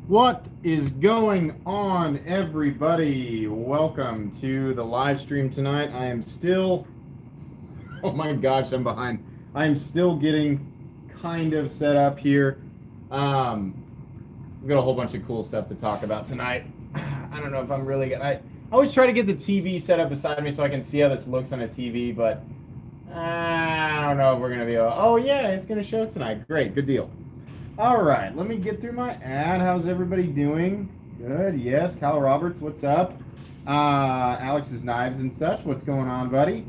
What is going on, everybody? Welcome to the live stream tonight. I am still, oh my gosh, I'm behind. I am still getting kind of set up here. We've got a whole bunch of cool stuff to talk about tonight. I don't know if I'm really gonna. I always try to get the TV set up beside me so I can see how this looks on a TV, but I don't know if we're gonna be able. Oh yeah, it's gonna show tonight. Great, good deal. All right, let me get through my ad. How's everybody doing? Good, yes. Kyle Roberts, what's up? Alex's Knives and Such, what's going on, buddy?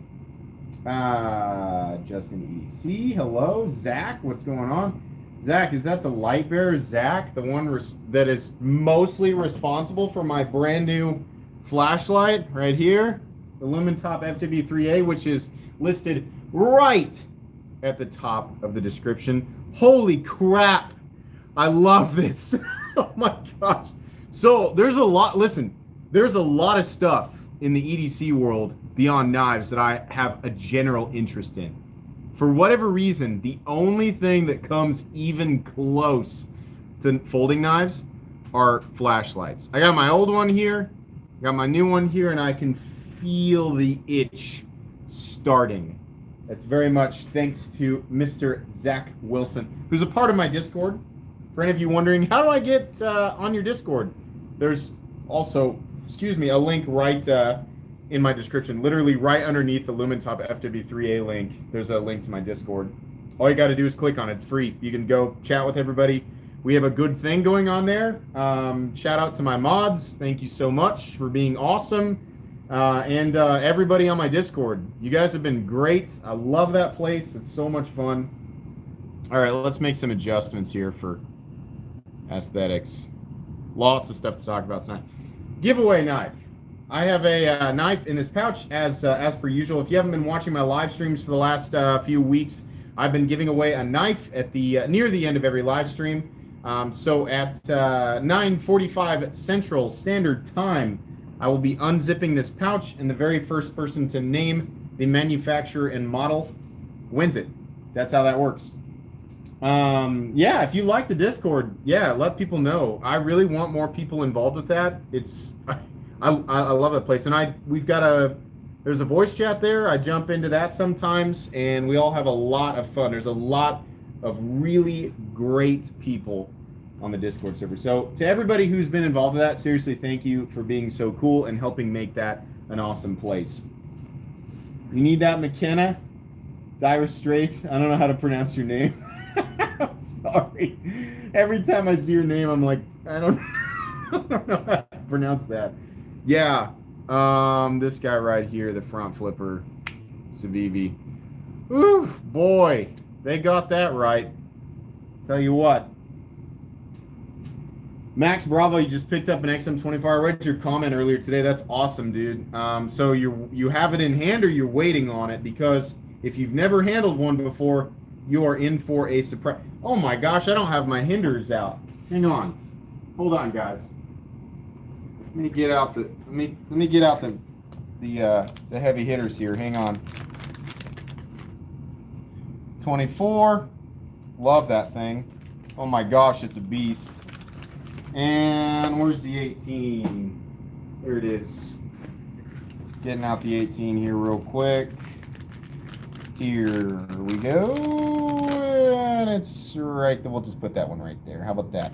Justin EC, hello. Zach, what's going on? Zach, is that the light bearer, Zach? The one that is mostly responsible for my brand new flashlight right here? The Lumen Top FW3A, which is listed right at the top of the description. Holy crap! I love this. Oh my gosh. So there's a lot, listen, there's a lot of stuff in the EDC world beyond knives that I have a general interest in. For whatever reason, the only thing that comes even close to folding knives are flashlights. I got my old one here, got my new one here, and I can feel the itch starting. That's very much thanks to Mr. Zach Wilson, who's a part of my Discord. For any of you wondering, how do I get on your Discord? There's also, a link right in my description, literally right underneath the Lumen Top FW3A link. There's a link to my Discord. All you got to do is click on it. It's free. You can go chat with everybody. We have a good thing going on there. Shout out to my mods. Thank you so much for being awesome. And everybody on my Discord. You guys have been great. I love that place. It's so much fun. All right, let's make some adjustments here for aesthetics. Lots of stuff to talk about tonight. Giveaway knife. I have a knife in this pouch as per usual. If you haven't been watching my live streams for the last few weeks, I've been giving away a knife at the near the end of every live stream. So at 9:45 Central Standard Time, I will be unzipping this pouch, and the very first person to name the manufacturer and model wins it. That's how that works. Yeah, if you like the Discord, yeah, let people know. I really want more people involved with that. It's, I love that place, and we've got there's a voice chat there. I jump into that sometimes, and we all have a lot of fun. There's a lot of really great people on the Discord server. So to everybody who's been involved with that, seriously, thank you for being so cool and helping make that an awesome place. You need that, McKenna? Dire Straits? I don't know how to pronounce your name. I'm sorry. Every time I see your name, I'm like, I don't know how to pronounce that. Yeah, this guy right here, the front flipper, Civivi. Ooh, boy, they got that right. Tell you what. Max Bravo, you just picked up an XM24. I read your comment earlier today. That's awesome, dude. So you have it in hand, or you're waiting on it? Because if you've never handled one before, you are in for a surprise. Oh my gosh, I don't have my hinders out. Hang on. Hold on, guys. Let me get out the heavy hitters here. Hang on. 24. Love that thing. Oh my gosh, it's a beast. And where's the 18? Here it is. Getting out the 18 here real quick. Here we go. And it's right there. We'll just put that one right there. How about that?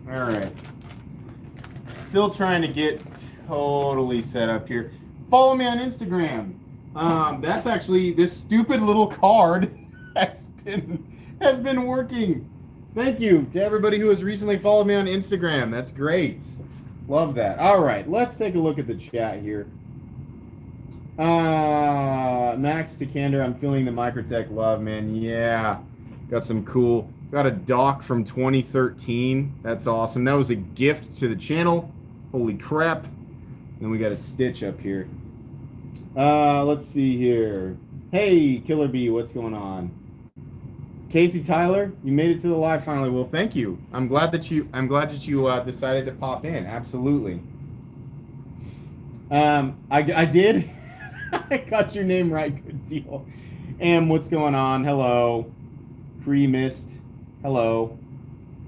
All right. Still trying to get totally set up here. Follow me on Instagram. That's actually this stupid little card has been working. Thank you to everybody who has recently followed me on Instagram. That's great. Love that. All right, let's take a look at the chat here. Max Tikander, I'm feeling the Microtech love, man. Yeah, got some cool. Got a dock from 2013. That's awesome. That was a gift to the channel. Holy crap. Then we got a Stitch up here. Let's see here. Hey, Killer Bee, what's going on? Casey Tyler, you made it to the live finally. Well, thank you. I'm glad that you decided to pop in. Absolutely. I did. I got your name right. Good deal. And what's going on? Hello. Pre-missed. Hello.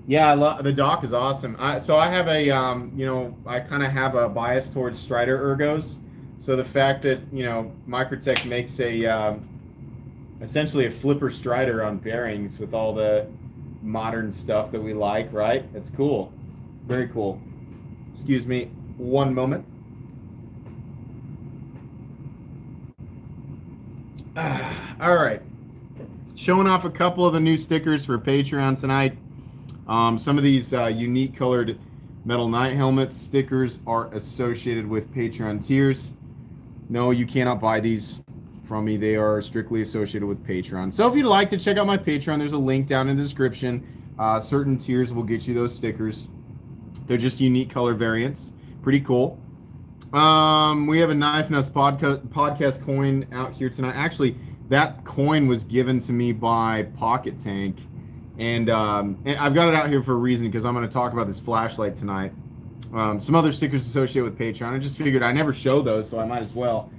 Yeah, I love the dock is awesome. So I have a I kind of have a bias towards Strider ergos. So the fact that Microtech makes a essentially a flipper Strider on bearings with all the modern stuff that we like, right? It's cool, very cool. Excuse me, one moment. All right, showing off a couple of the new stickers for Patreon tonight. Some of these unique colored Metal Knight helmet stickers are associated with Patreon tiers. No, you cannot buy these from me. They are strictly associated with Patreon. So if you'd like to check out my Patreon, there's a link down in the description. Certain tiers will get you those stickers. They're just unique color variants. Pretty cool. We have a Knife Nuts podcast coin out here tonight. Actually, that coin was given to me by Pocket Tank. And I've got it out here for a reason because I'm going to talk about this flashlight tonight. Some other stickers associated with Patreon. I just figured I never show those, so I might as well.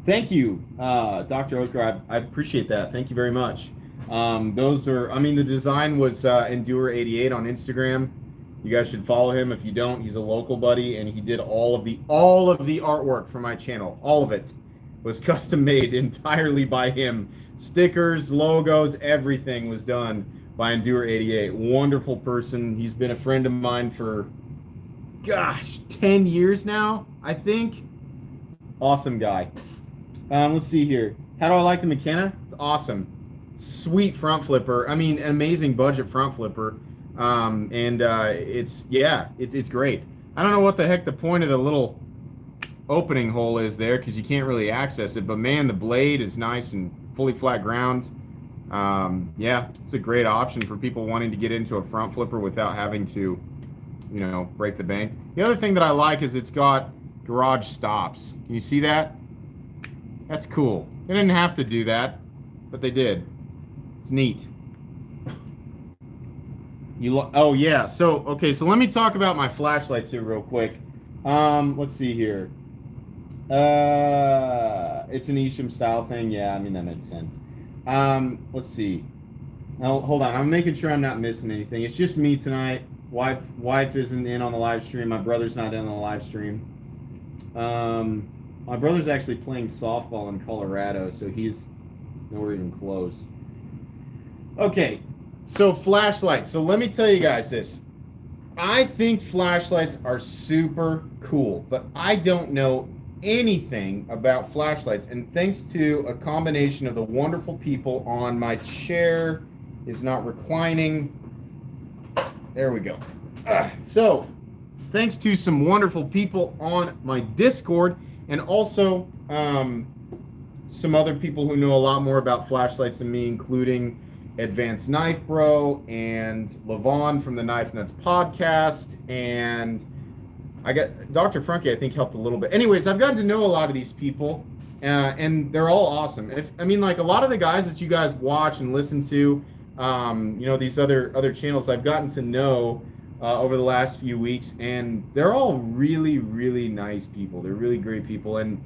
Thank you, Dr. Oaker. I appreciate that. Thank you very much. Those are, the design was Endure88 on Instagram. You guys should follow him. If you don't, he's a local buddy, and he did all of the artwork for my channel. All of it was custom made entirely by him. Stickers, logos, everything was done by Endure88. Wonderful person. He's been a friend of mine for, 10 years now, I think. Awesome guy. Let's see here. How do I like the McKenna? It's awesome. Sweet front flipper. An amazing budget front flipper. It's great. I don't know what the heck the point of the little opening hole is there because you can't really access it, but man, the blade is nice and fully flat ground. It's a great option for people wanting to get into a front flipper without having to, break the bank. The other thing that I like is it's got garage stops. Can you see that? That's cool. They didn't have to do that, but they did. It's neat. So let me talk about my flashlights here real quick. Let's see here. It's an Isham style thing. Yeah, that makes sense. Let's see. Now, hold on. I'm making sure I'm not missing anything. It's just me tonight. Wife isn't in on the live stream. My brother's not in on the live stream. My brother's actually playing softball in Colorado, so he's nowhere even close. Okay, so flashlights. So let me tell you guys this. I think flashlights are super cool, but I don't know anything about flashlights. And thanks to a combination of the wonderful people on my chair is not reclining. There we go. So thanks to some wonderful people on my Discord and also some other people who know a lot more about flashlights than me, including Advanced Knife Bro and Levon from the Knife Nuts podcast, and I got Dr. Frankie, I think, helped a little bit. Anyways, I've gotten to know a lot of these people, and they're all awesome. A lot of the guys that you guys watch and listen to, these other channels, I've gotten to know over the last few weeks, and they're all really, really nice people. They're really great people, and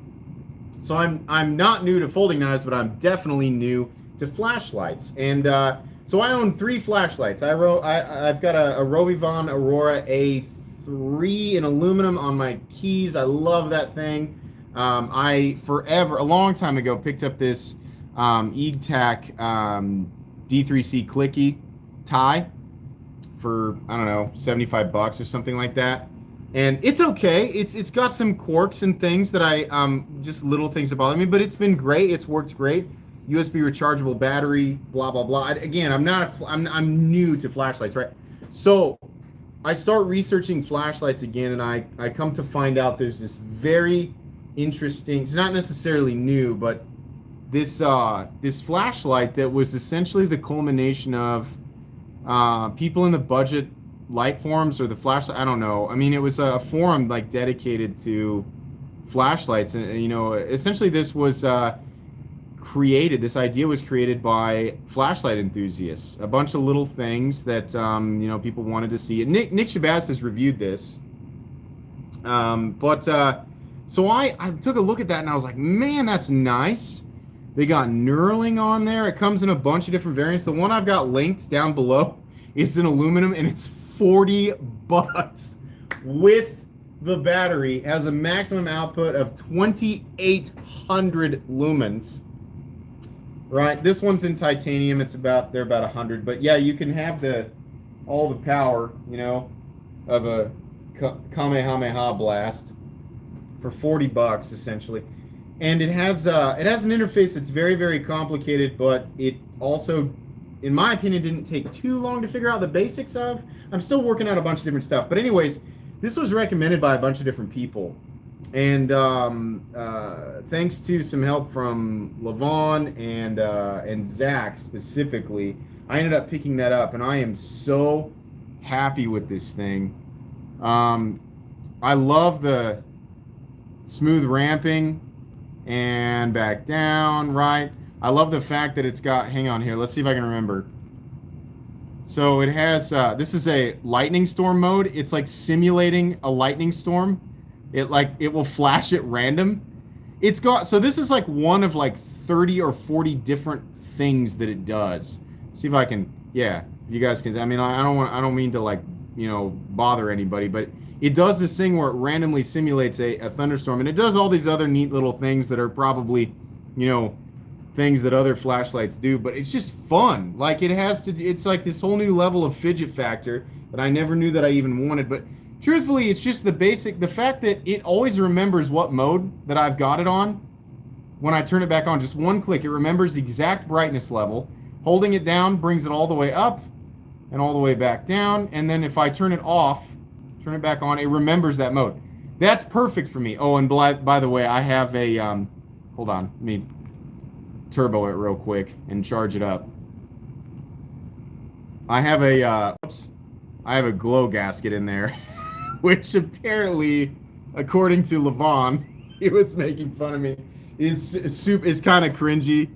so I'm not new to folding knives, but I'm definitely new to flashlights. And so I own 3 flashlights. I've got a Rovivon Aurora A3 in aluminum on my keys. I love that thing. I a long time ago, picked up this EGTAC D3C clicky tie for, I don't know, $75 or something like that. And it's okay. It's got some quirks and things that just little things that bother me, but it's been great. It's worked great. USB rechargeable battery, blah, blah, blah. Again, I'm new to flashlights, right? So I start researching flashlights again, and I come to find out there's this very interesting, it's not necessarily new, but this flashlight that was essentially the culmination of people in the budget light forums or the flashlight, I don't know. It was a forum dedicated to flashlights, and essentially this was this idea was created by flashlight enthusiasts. A bunch of little things that people wanted to see. And Nick Shabazz has reviewed this. So I took a look at that and I was like, man, that's nice. They got knurling on there. It comes in a bunch of different variants. The one I've got linked down below is in aluminum, and it's 40 bucks with the battery. Has a maximum output of 2,800 lumens. Right, this one's in titanium. They're about 100, but yeah, you can have all the power, you know, of a Kamehameha blast for 40 bucks essentially. And it has an interface that's very, very complicated, but it also, in my opinion, didn't take too long to figure out the basics of. I'm still working out a bunch of different stuff, but anyways, this was recommended by a bunch of different people. And thanks to some help from Levon and Zach specifically, I ended up picking that up, and I am so happy with this thing. I love the smooth ramping and back down, right? I love the fact that it's got, hang on here, let's see if I can remember. So it has, this is a lightning storm mode. It's like simulating a lightning storm. It will flash at random. It's got, so this is like one of like 30 or 40 different things that it does. See if I can, yeah, you guys can, I mean, I don't mean to like, you know, bother anybody, but it does this thing where it randomly simulates a thunderstorm, and it does all these other neat little things that are probably, you know, things that other flashlights do, but it's just fun. Like it's like this whole new level of fidget factor that I never knew that I even wanted, but truthfully, it's just the fact that it always remembers what mode that I've got it on. When I turn it back on, just one click, it remembers the exact brightness level. Holding it down brings it all the way up and all the way back down. And then if I turn it off, turn it back on, it remembers that mode. That's perfect for me. Oh, and by the way, I have a, hold on, let me turbo it real quick and charge it up. I have a glow gasket in there. Which apparently, according to Levon, he was making fun of me, is kind of cringy.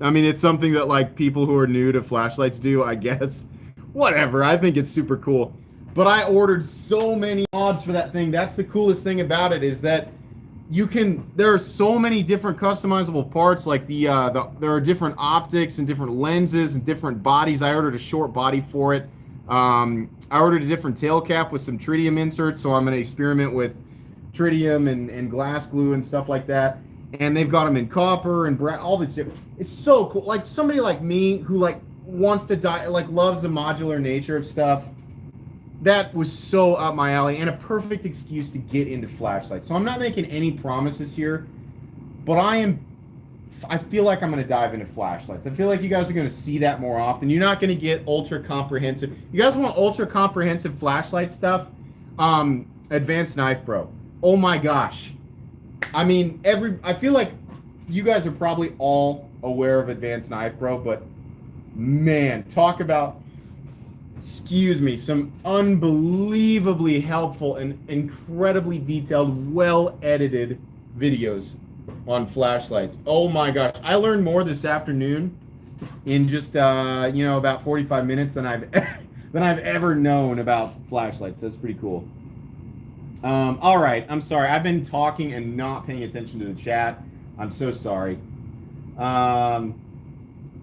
I mean, it's something that like people who are new to flashlights do, I guess. Whatever, I think it's super cool. But I ordered so many mods for that thing. That's the coolest thing about it, is that there are so many different customizable parts. Like there are different optics and different lenses and different bodies. I ordered a short body for it. I ordered a different tail cap with some tritium inserts, so I'm going to experiment with tritium and glass glue and stuff like that. And they've got them in copper and all this different. It's so cool. Like somebody like me who like wants to loves the modular nature of stuff. That was so up my alley and a perfect excuse to get into flashlights. So I'm not making any promises here, but I feel like I'm going to dive into flashlights. I feel like you guys are going to see that more often. You're not going to get ultra comprehensive. You guys want ultra comprehensive flashlight stuff? Advanced Knife Bro. Oh my gosh. I mean, I feel like you guys are probably all aware of Advanced Knife Bro, but man, talk about, excuse me, some unbelievably helpful and incredibly detailed, well-edited videos on flashlights. Oh my gosh, I learned more this afternoon in just about 45 minutes than I've ever known about flashlights. That's pretty cool. All right, I'm sorry. I've been talking and not paying attention to the chat. I'm so sorry.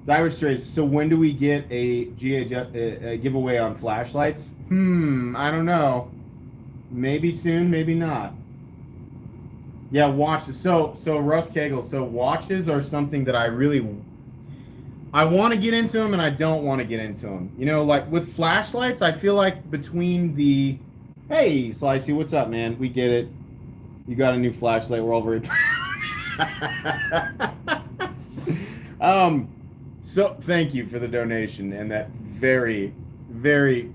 Diver Strays, so when do we get a giveaway on flashlights? I don't know. Maybe soon, maybe not. Yeah, watches. So Russ Cagle, so watches are something that I want to get into them and I don't want to get into them. You know, like with flashlights, I feel like between the, hey, Slicey, what's up, man? We get it. You got a new flashlight. We're all very so thank you for the donation and that very, very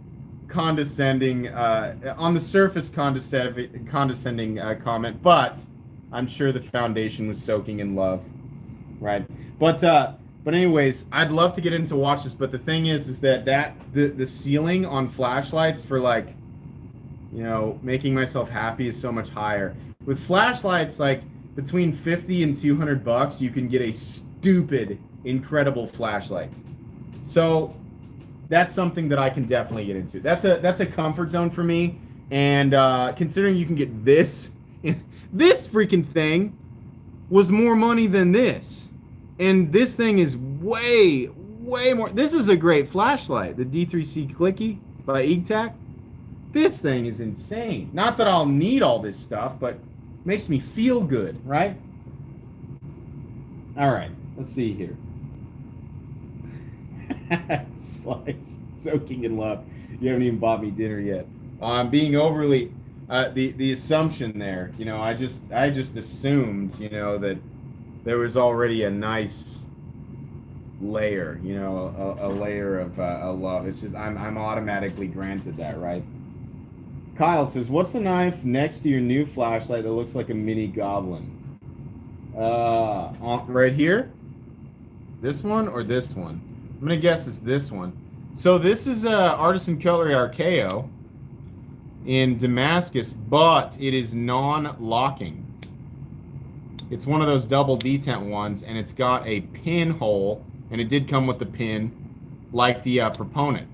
condescending, on the surface condescending comment, but I'm sure the foundation was soaking in love, right? But anyways, I'd love to get into watches, but the thing is that the ceiling on flashlights for like, you know, making myself happy is so much higher. With flashlights, like between 50 and 200 bucks, you can get a stupid, incredible flashlight. So that's something that I can definitely get into. That's a comfort zone for me. And considering you can get this, this freaking thing was more money than this. And this thing is way, way more. This is a great flashlight, the D3C Clicky by EGTAC. This thing is insane. Not that I'll need all this stuff, but makes me feel good, right? All right, let's see here. Slice, soaking in love. You haven't even bought me dinner yet. I'm being overly the assumption there. You know, I just assumed, you know, that there was already a nice layer, you know, a layer of love. It's just I'm automatically granted that, right? Kyle says, "What's the knife next to your new flashlight that looks like a mini goblin?" Right here. This one or this one? I'm gonna guess it's this one. So this is Artisan Cutlery Archaeo in Damascus, but it is non-locking. It's one of those double detent ones, and it's got a pinhole, and it did come with the pin, like the Proponent.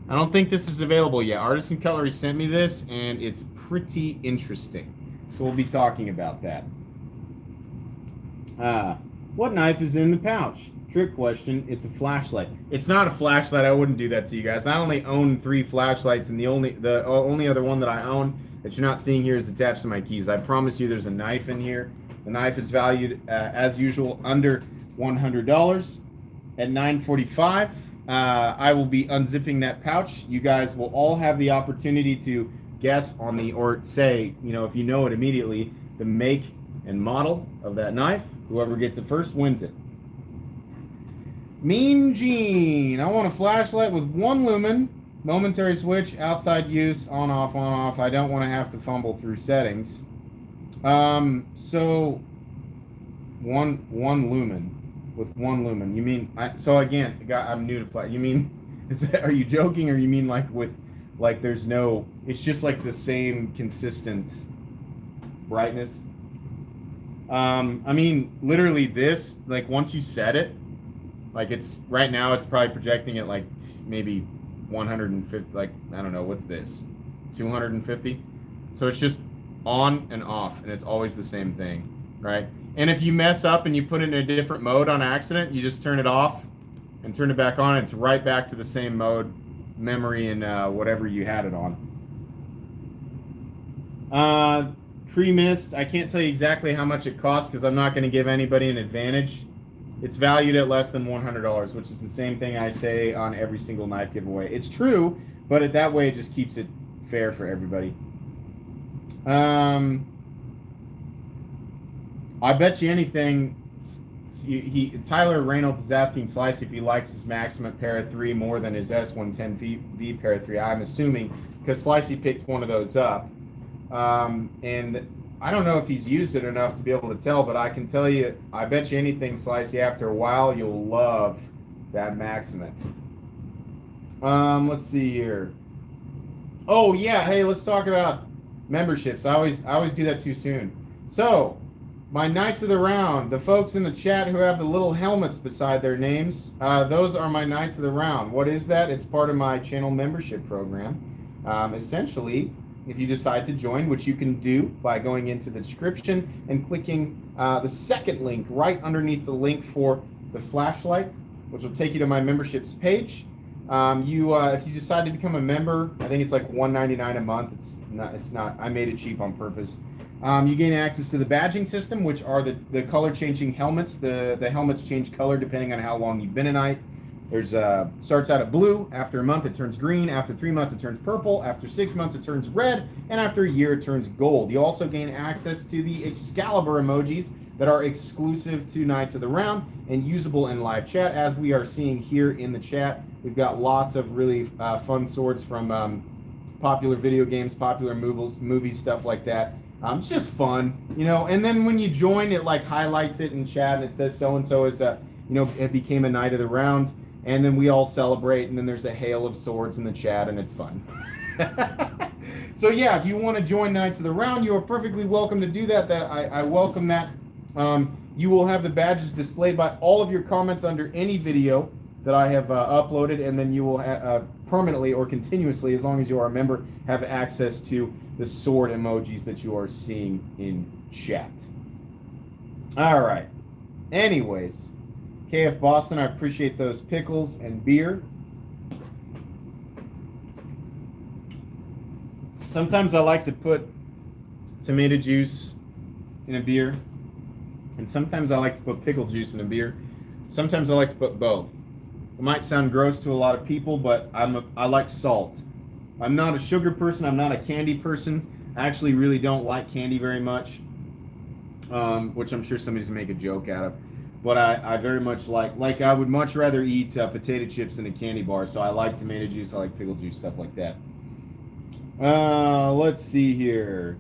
I don't think this is available yet. Artisan Cutlery sent me this, and it's pretty interesting. So we'll be talking about that. What knife is in the pouch? Trick question. It's a flashlight. It's not a flashlight. I wouldn't do that to you guys. I only own 3 flashlights, and the only other one that I own that you're not seeing here is attached to my keys. I promise you there's a knife in here. The knife is valued, as usual, under $100 at $9.45. I will be unzipping that pouch. You guys will all have the opportunity to guess on the, or say, you know, if you know it immediately, the make and model of that knife. Whoever gets it first wins it. Mean Gene. I want a flashlight with 1 lumen, momentary switch, outside use, on off, on off. I don't want to have to fumble through settings. So one lumen. With 1 lumen, you mean? So again, I'm new to flash. You mean? Are you joking, or you mean like there's no? It's just like the same consistent brightness. I mean, literally this. Like once you set it, like it's right now, it's probably projecting at like maybe 150. Like I don't know, what's this? 250. So it's just on and off, and it's always the same thing, right? And if you mess up and you put it in a different mode on accident, you just turn it off and turn it back on. It's right back to the same mode, memory, and whatever you had it on. Pre-mist, I can't tell you exactly how much it costs because I'm not going to give anybody an advantage. It's valued at less than $100, which is the same thing I say on every single knife giveaway. It's true, but that way it just keeps it fair for everybody. I bet you anything, Tyler Reynolds is asking Slice if he likes his Maximum Para 3 more than his S110V Para 3. I'm assuming because Slicey picked one of those up. And I don't know if he's used it enough to be able to tell, but I can tell you, I bet you anything, Slicey, after a while, you'll love that Maximum. Let's see here. Oh, yeah, hey, let's talk about memberships. I always do that too soon. So, my Knights of the Round, the folks in the chat who have the little helmets beside their names, those are my Knights of the Round. What is that? It's part of my channel membership program. Essentially, if you decide to join, which you can do by going into the description and clicking the second link right underneath the link for the flashlight, which will take you to my memberships page. If you decide to become a member, I think it's like $1.99 a month. It's not. I made it cheap on purpose. You gain access to the badging system, which are the color changing helmets. The helmets change color depending on how long you've been a knight. There's starts out at blue. After a month, it turns green. After 3 months, it turns purple. After 6 months, it turns red. And after a year, it turns gold. You also gain access to the Excalibur emojis that are exclusive to Knights of the Round and usable in live chat, as we are seeing here in the chat. We've got lots of really fun swords from popular video games, popular movies, stuff like that. It's just fun, you know. And then when you join, it like highlights it in chat, and it says so and so is it became a Knight of the Round, and then we all celebrate, and then there's a hail of swords in the chat, and it's fun. So yeah, if you want to join Knights of the Round, you are perfectly welcome to do that. I welcome that. You will have the badges displayed by all of your comments under any video that I have uploaded, and then you will permanently or continuously, as long as you are a member, have access to the sword emojis that you are seeing in chat. All right. Anyways, KF Boston, I appreciate those pickles and beer. Sometimes I like to put tomato juice in a beer, and sometimes I like to put pickle juice in a beer. Sometimes I like to put both. It might sound gross to a lot of people, but I like salt. I'm not a sugar person. I'm not a candy person. I actually really don't like candy very much, which I'm sure somebody's gonna make a joke out of. But I very much like I would much rather eat potato chips than a candy bar. So I like tomato juice. I like pickle juice, stuff like that. Let's see here.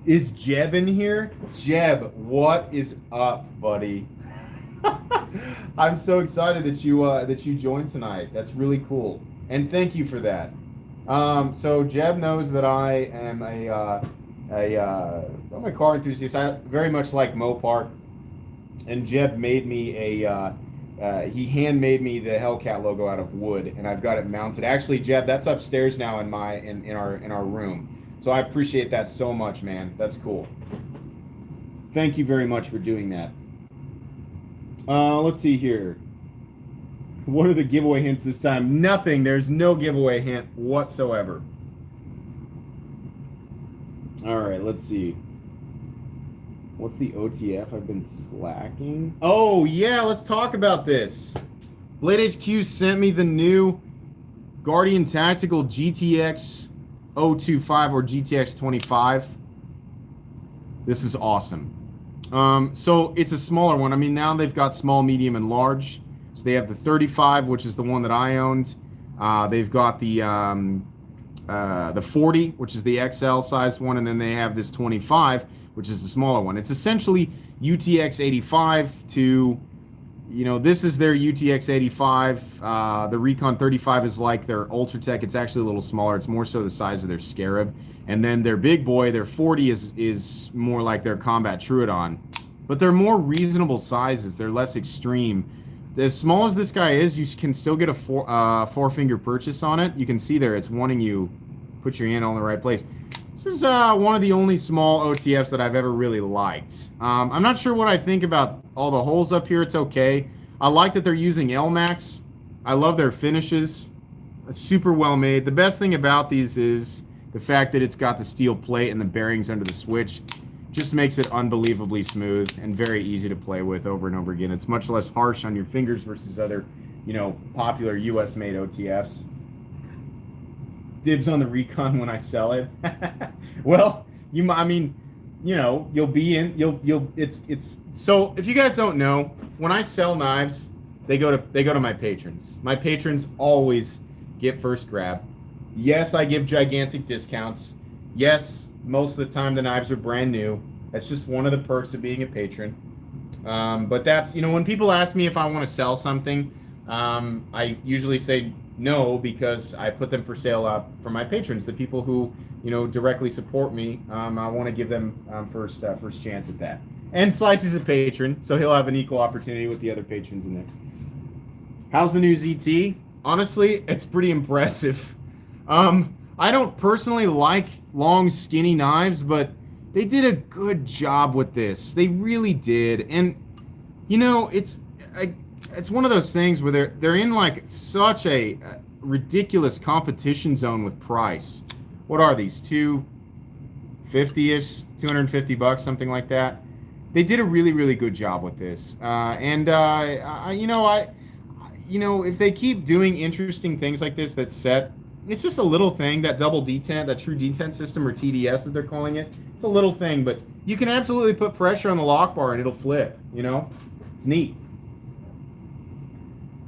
Is Jeb in here? Jeb, what is up, buddy? I'm so excited that you joined tonight. That's really cool, and thank you for that. So Jeb knows that I am I'm a car enthusiast. I very much like Mopar, and Jeb made me he handmade me the Hellcat logo out of wood, and I've got it mounted. Actually, Jeb, that's upstairs now in our room. So I appreciate that so much, man. That's cool. Thank you very much for doing that. Let's see here. What are the giveaway hints this time? Nothing. There's no giveaway hint whatsoever. All right, let's see. What's the OTF? I've been slacking. Oh, yeah, let's talk about this. Blade HQ sent me the new Guardian Tactical GTX 025 or GTX 25. This is awesome. So it's a smaller one. I mean, now they've got small, medium, and large. So they have the 35, which is the one that I owned. They've got the 40, which is the XL sized one, and then they have this 25, which is the smaller one. It's essentially UTX 85 to, this is their UTX 85. The Recon 35 is like their Ultratech. It's actually a little smaller. It's more so the size of their Scarab. And then their big boy, their 40, is more like their Combat Truodon. But they're more reasonable sizes. They're less extreme. As small as this guy is, you can still get a four-finger purchase on it. You can see there, it's wanting you put your hand on the right place. This is one of the only small OTFs that I've ever really liked. I'm not sure what I think about all the holes up here. It's okay. I like that they're using LMAX. I love their finishes. It's super well made. The best thing about these is the fact that it's got the steel plate and the bearings under the switch. Just makes it unbelievably smooth and very easy to play with over and over again. It's much less harsh on your fingers versus other, popular US-made OTFs. Dibs on the Recon when I sell it. Well, you'll be in. It's. So if you guys don't know, when I sell knives, they go to my patrons. My patrons always get first grab. Yes, I give gigantic discounts. Yes, most of the time the knives are brand new. That's just one of the perks of being a patron. But that's, when people ask me if I want to sell something, I usually say no, because I put them for sale up for my patrons, the people who, directly support me. I want to give them first chance at that. And Slice is a patron, so he'll have an equal opportunity with the other patrons in there. How's the new ZT? Honestly, it's pretty impressive. I don't personally like long, skinny knives, but they did a good job with this. They really did. And, it's one of those things where they're in like such a ridiculous competition zone with price. What are these? $250-ish, $250, something like that. They did a really, really good job with this. If they keep doing interesting things like this, it's just a little thing, that double detent, that true detent system, or TDS that they're calling it. It's a little thing, but you can absolutely put pressure on the lock bar and it'll flip, It's neat.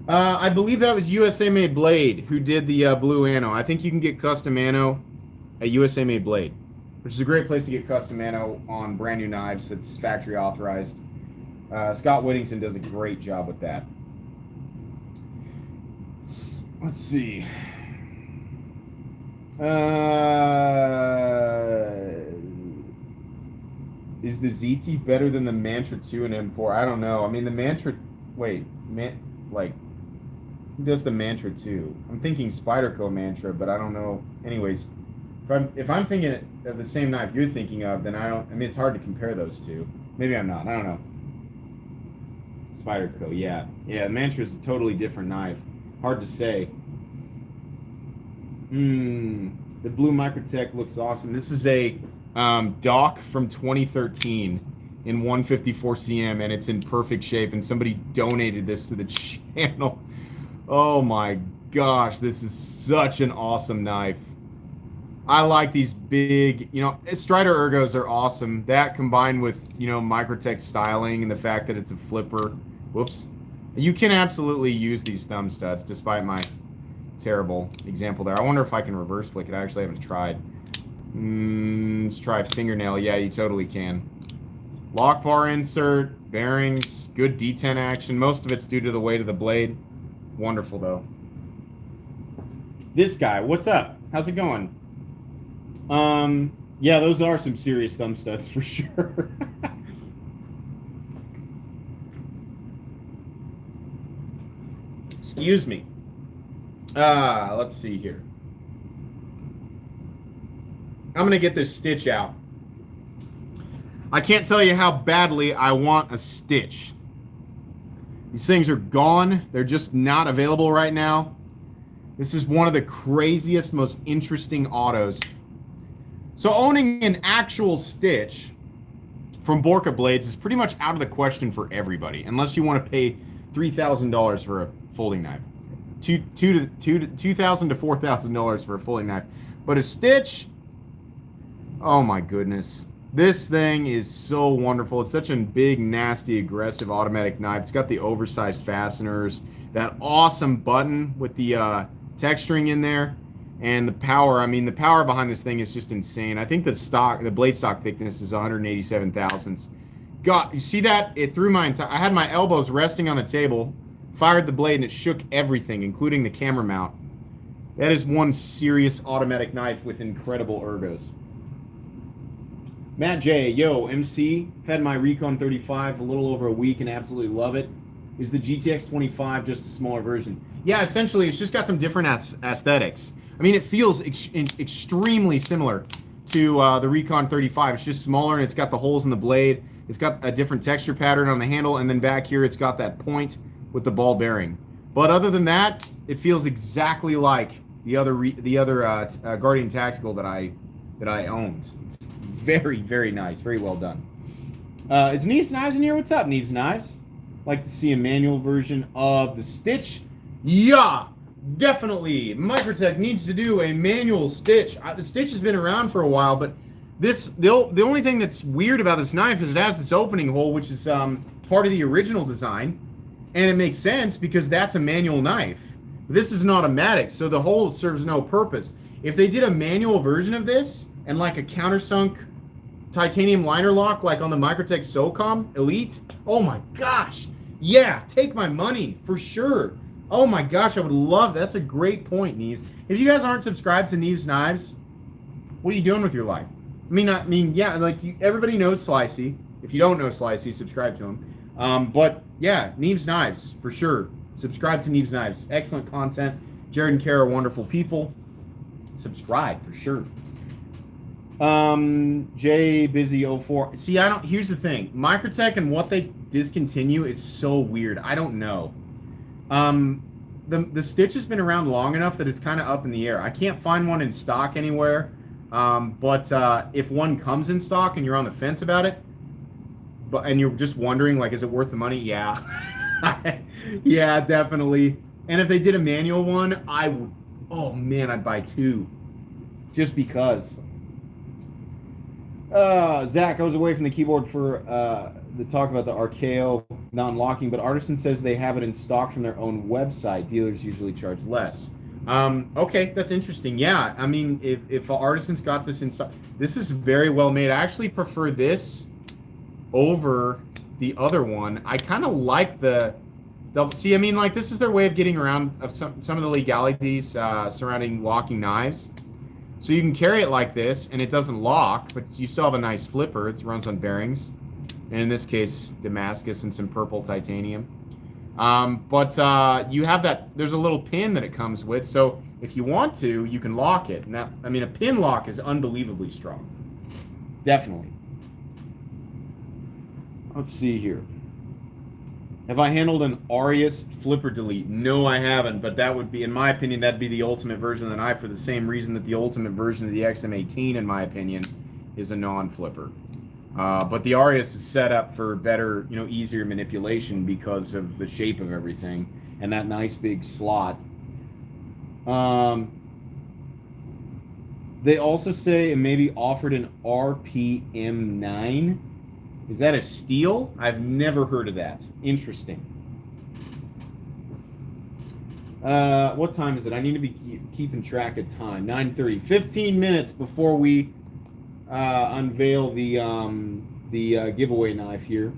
I believe that was USA Made Blade who did the blue anno. I think you can get custom anno at USA Made Blade, which is a great place to get custom anno on brand new knives that's factory authorized. Scott Whittington does a great job with that. Let's see. Is the ZT better than the Mantra 2 and M4? I don't know. I mean, the Mantra... Wait, who does the Mantra 2? I'm thinking Spyderco Mantra, but I don't know. Anyways, if I'm thinking of the same knife you're thinking of, then it's hard to compare those two. Maybe I'm not. I don't know. Spyderco, yeah. Yeah, the Mantra is a totally different knife. Hard to say. The blue Microtech looks awesome. This is a dock from 2013 in 154 cm, and it's in perfect shape, and somebody donated this to the channel. Oh my gosh, this is such an awesome knife. I like these big, you know, Strider ergos are awesome. That combined with, you know, Microtech styling and the fact that it's a flipper. Whoops. You can absolutely use these thumb studs despite my terrible example there. I wonder if I can reverse flick it. I actually haven't tried. Let's try fingernail. Yeah, you totally can. Lock bar insert, bearings, good D10 action. Most of it's due to the weight of the blade. Wonderful though. This guy, what's up? How's it going? Yeah, those are some serious thumb studs for sure. Excuse me. Let's see here. I'm gonna get this stitch out. I can't tell you how badly I want a stitch. These things are gone. They're just not available right now. This is one of the craziest, most interesting autos. So owning an actual stitch from Borka Blades is pretty much out of the question for everybody, unless you want to pay $3,000 for a folding knife. $2,000 to $4,000 for a folding knife. But a stitch, oh my goodness. This thing is so wonderful. It's such a big, nasty, aggressive automatic knife. It's got the oversized fasteners, that awesome button with the texturing in there, and the power. I mean, the power behind this thing is just insane. I think the blade stock thickness is 187 thousandths. God, you see that? It threw my entire... I had my elbows resting on the table, fired the blade, and it shook everything, including the camera mount. That is one serious automatic knife with incredible ergos. Matt J, yo, MC, fed my Recon 35 a little over a week and absolutely love it. Is the GTX 25 just a smaller version? Yeah, essentially, it's just got some different aesthetics. I mean, it feels extremely similar to the Recon 35. It's just smaller, and it's got the holes in the blade. It's got a different texture pattern on the handle, and then back here, it's got that point with the ball bearing. But other than that, it feels exactly like the other Guardian Tactical that I owned. It's very, very nice. Very well done. Is Neves Knives in here? What's up, Neves Knives? Like to see a manual version of the stitch? Yeah, definitely. Microtech needs to do a manual stitch. The stitch has been around for a while, but the only thing that's weird about this knife is it has this opening hole, which is part of the original design, and it makes sense because that's a manual knife. This is an automatic, so the hole serves no purpose. If they did a manual version of this and like a countersunk titanium liner lock like on the Microtech SOCOM Elite, oh my gosh, yeah, take my money for sure. Oh my gosh, I would love that. That's a great point, Neves. If you guys aren't subscribed to Neves Knives, what are you doing with your life? Yeah, like everybody knows Slicey. If you don't know Slicey, subscribe to him. But yeah, Neves Knives for sure. Subscribe to Neves Knives. Excellent content. Jared and Kara are wonderful people. Subscribe for sure. J Busy 04. See, here's the thing. Microtech and what they discontinue is so weird. I don't know. The stitch has been around long enough that it's kind of up in the air. I can't find one in stock anywhere. But if one comes in stock and you're on the fence about it, and you're just wondering, like, is it worth the money? Yeah. Yeah, definitely. And if they did a manual one, I would, oh man, I'd buy two. Just because. Zach, I was away from the keyboard for the talk about the Archaeo non-locking, but Artisan says they have it in stock from their own website. Dealers usually charge less. Okay, that's interesting. Yeah, I mean, if Artisan's got this in stock, this is very well made. I actually prefer this over the other one. I kind of like the double. See, I mean, like, this is their way of getting around of some of the legalities surrounding locking knives. So you can carry it like this, and it doesn't lock, but you still have a nice flipper. It runs on bearings, and in this case, Damascus and some purple titanium. But you have that, there's a little pin that it comes with, so if you want to, you can lock it. And that, I mean, a pin lock is unbelievably strong. Definitely. Let's see here. Have I handled an Arius flipper delete? No, I haven't, but that would be, in my opinion, that'd be the ultimate version of the knife for the same reason that the ultimate version of the XM18, in my opinion, is a non-flipper. But the Arius is set up for better, easier manipulation because of the shape of everything and that nice big slot. They also say it may be offered an RPM9. Is that a steel? I've never heard of that. Interesting. What time is it? I need to be keeping track of time. 9:30. 15 minutes before we unveil the giveaway knife here.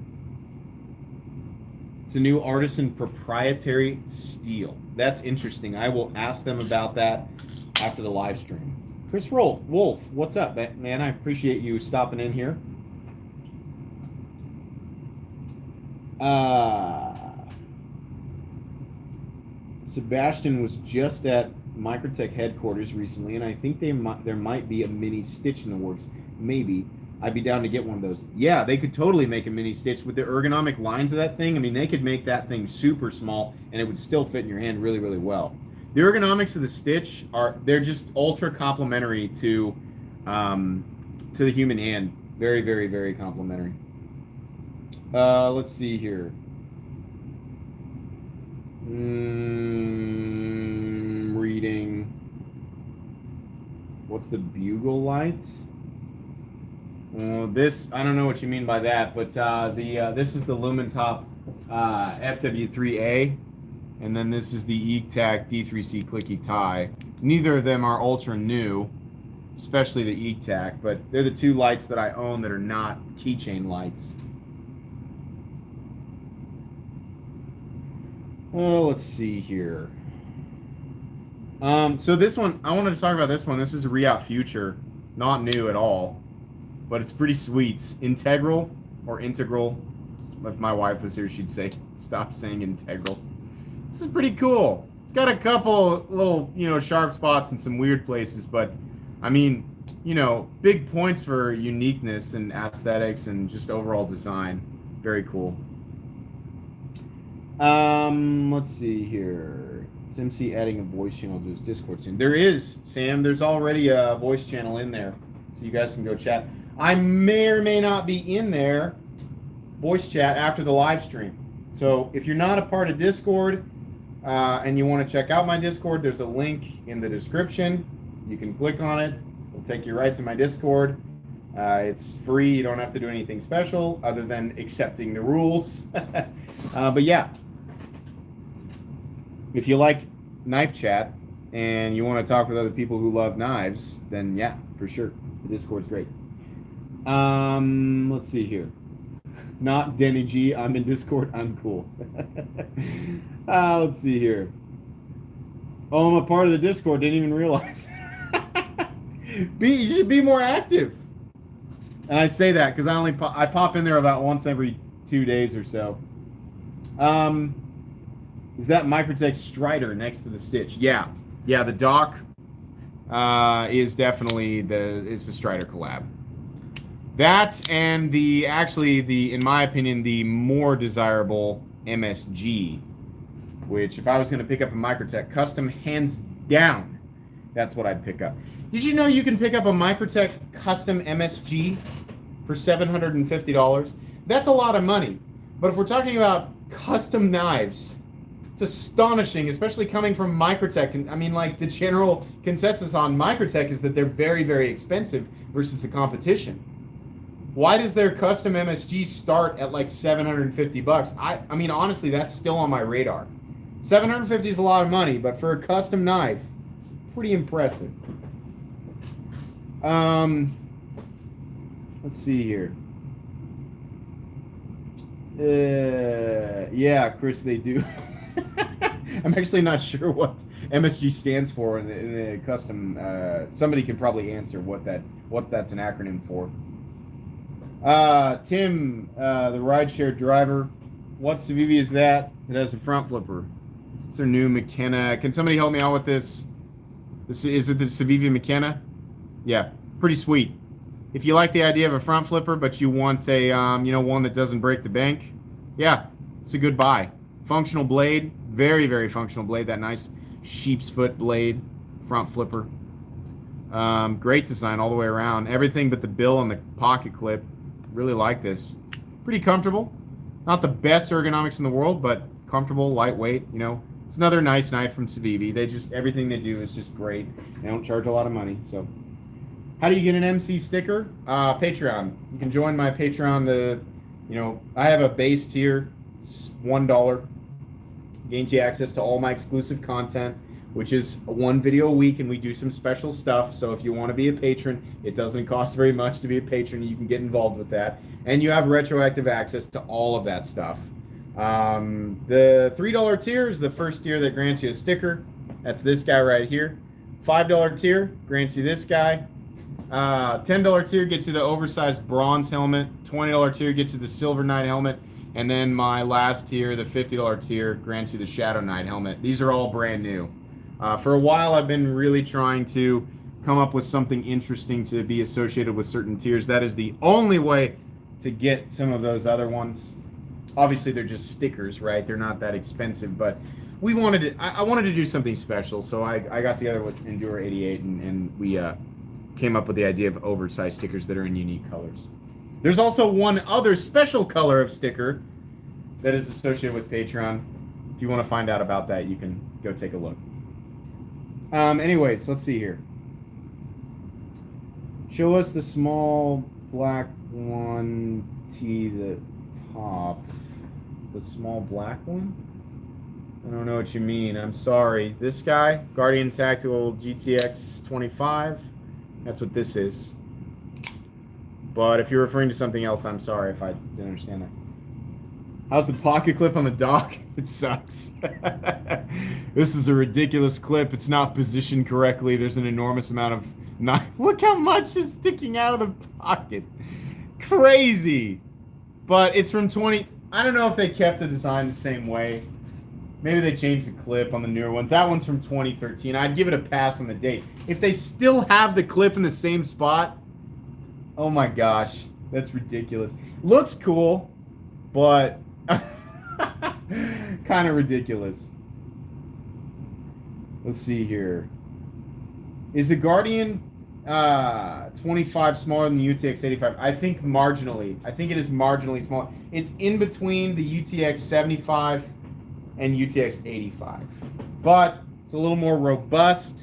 It's a new artisan proprietary steel. That's interesting. I will ask them about that after the live stream. Chris Wolf, what's up, man? I appreciate you stopping in here. Sebastian was just at Microtech headquarters recently, and I think there might be a mini stitch in the works. Maybe. I'd be down to get one of those. Yeah, they could totally make a mini stitch with the ergonomic lines of that thing. I mean, they could make that thing super small, and it would still fit in your hand really, really well. The ergonomics of the stitch they're just ultra complementary to the human hand. Very, very, very complementary. Let's see here. Reading. What's the bugle lights? This, I don't know what you mean by that, but this is the Lumentop FW3A, and then this is the EEGTAC D3C clicky tie. Neither of them are ultra new, especially the EEGTAC, but they're the two lights that I own that are not keychain lights. Oh, let's see here. So this one, I wanted to talk about this one. This is a Reout Future, not new at all, but it's pretty sweet. It's integral or integral. If my wife was here, she'd say, stop saying integral. This is pretty cool. It's got a couple little, sharp spots in some weird places, but I mean, big points for uniqueness and aesthetics and just overall design. Very cool. Let's see here. Is MC adding a voice channel to his Discord soon? There is, Sam. There's already a voice channel in there, so you guys can go chat. I may or may not be in there, voice chat, after the live stream. So if you're not a part of Discord and you want to check out my Discord, there's a link in the description. You can click on it. It'll take you right to my Discord. It's free. You don't have to do anything special other than accepting the rules. But yeah, if you like knife chat and you want to talk with other people who love knives, then yeah, for sure, the Discord's great. Let's see here. Not Denny G. I'm in Discord. I'm cool. Let's see here. Oh, I'm a part of the Discord. Didn't even realize. You should be more active. And I say that because I pop in there about once every 2 days or so. Is that Microtech Strider next to the stitch? Yeah, the dock is definitely the Strider collab. That and in my opinion, the more desirable MSG, which if I was going to pick up a Microtech Custom, hands down, that's what I'd pick up. Did you know you can pick up a Microtech Custom MSG for $750? That's a lot of money. But if we're talking about custom knives, it's astonishing, especially coming from Microtech. And I mean, like, the general consensus on Microtech is that they're very, very expensive versus the competition. Why does their custom MSG start at like $750? I mean, honestly, that's still on my radar. $750 is a lot of money, but for a custom knife, pretty impressive. Let's see here. Yeah, Chris, they do. I'm actually not sure what MSG stands for in the custom. Somebody can probably answer what that's an acronym for. Tim, the rideshare driver. What Civivi is that? It has a front flipper. It's their new McKenna. Can somebody help me out with this? Is it the Civivi McKenna? Yeah, pretty sweet. If you like the idea of a front flipper, but you want a one that doesn't break the bank, yeah, it's a good buy. Functional blade, very, very functional blade. That nice sheep's foot blade, front flipper. Great design all the way around. Everything but the bill and the pocket clip. Really like this. Pretty comfortable. Not the best ergonomics in the world, but comfortable, lightweight. You know, it's another nice knife from Civivi. They just, everything they do is just great. They don't charge a lot of money. So, how do you get an MC sticker? Patreon. You can join my Patreon. I have a base tier. It's $1. Gains you access to all my exclusive content, which is one video a week, and we do some special stuff. So if you want to be a patron, it doesn't cost very much to be a patron. You can get involved with that. And you have retroactive access to all of that stuff. The $3 tier is the first tier that grants you a sticker. That's this guy right here. $5 tier grants you this guy. $10 tier gets you the oversized bronze helmet. $20 tier gets you the silver knight helmet. And then my last tier, the $50 tier, grants you the Shadow Knight helmet. These are all brand new. For a while, I've been really trying to come up with something interesting to be associated with certain tiers. That is the only way to get some of those other ones. Obviously, they're just stickers, right? They're not that expensive, but I wanted to do something special, so I got together with Endure 88, and we came up with the idea of oversized stickers that are in unique colors. There's also one other special color of sticker that is associated with Patreon. If you want to find out about that, you can go take a look. Anyways, let's see here. Show us the small black one, the top. The small black one? I don't know what you mean. I'm sorry. This guy, Guardian Tactical GTX 25. That's what this is. But if you're referring to something else, I'm sorry if I didn't understand that. How's the pocket clip on the dock? It sucks. This is a ridiculous clip. It's not positioned correctly. There's an enormous amount of knife. Look how much is sticking out of the pocket. Crazy. But it's from 20... I don't know if they kept the design the same way. Maybe they changed the clip on the newer ones. That one's from 2013. I'd give it a pass on the date. If they still have the clip in the same spot... Oh my gosh, that's ridiculous. Looks cool, but kind of ridiculous. Let's see here. Is the Guardian 25 smaller than the UTX 85? I think marginally. I think it is marginally small. It's in between the UTX 75 and UTX 85. But it's a little more robust,